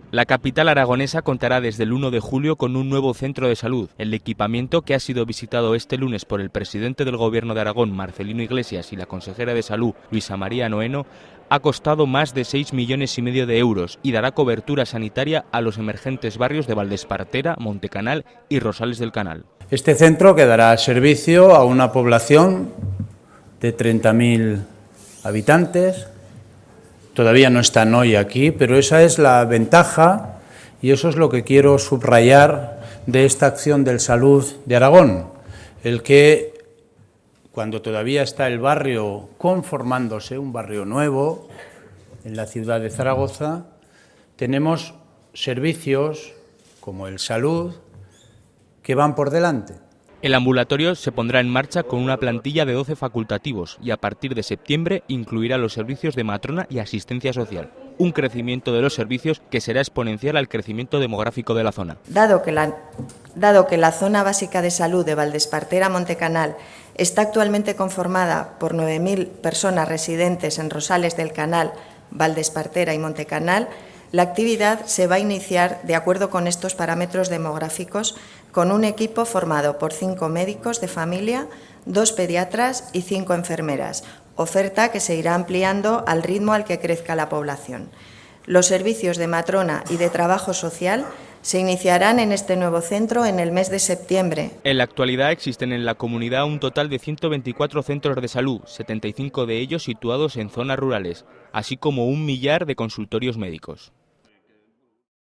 La capital aragonesa contará desde el 1 de julio con un nuevo centro de salud. El equipamiento, que ha sido visitado este lunes por el presidente del Gobierno de Aragón, Marcelino Iglesias, y la consejera de Salud, Luisa María Noeno, ha costado más de 6,5 millones de euros y dará cobertura sanitaria a los emergentes barrios de Valdespartera, Montecanal y Rosales del Canal. Este centro que dará servicio a una población de 30.000 habitantes. Todavía no están hoy aquí, pero esa es la ventaja y eso es lo que quiero subrayar de esta acción del Salud de Aragón, el que cuando todavía está el barrio conformándose, un barrio nuevo en la ciudad de Zaragoza, tenemos servicios como el Salud que van por delante. El ambulatorio se pondrá en marcha con una plantilla de 12 facultativos y a partir de septiembre incluirá los servicios de matrona y asistencia social. Un crecimiento de los servicios que será exponencial al crecimiento demográfico de la zona. Dado que la zona básica de salud de Valdespartera-Montecanal está actualmente conformada por 9.000 personas residentes en Rosales del Canal, Valdespartera y Montecanal, la actividad se va a iniciar de acuerdo con estos parámetros demográficos con un equipo formado por 5 médicos de familia, 2 pediatras y 5 enfermeras, oferta que se irá ampliando al ritmo al que crezca la población. Los servicios de matrona y de trabajo social se iniciarán en este nuevo centro en el mes de septiembre. En la actualidad existen en la comunidad un total de 124 centros de salud, 75 de ellos situados en zonas rurales, así como 1 millar de consultorios médicos.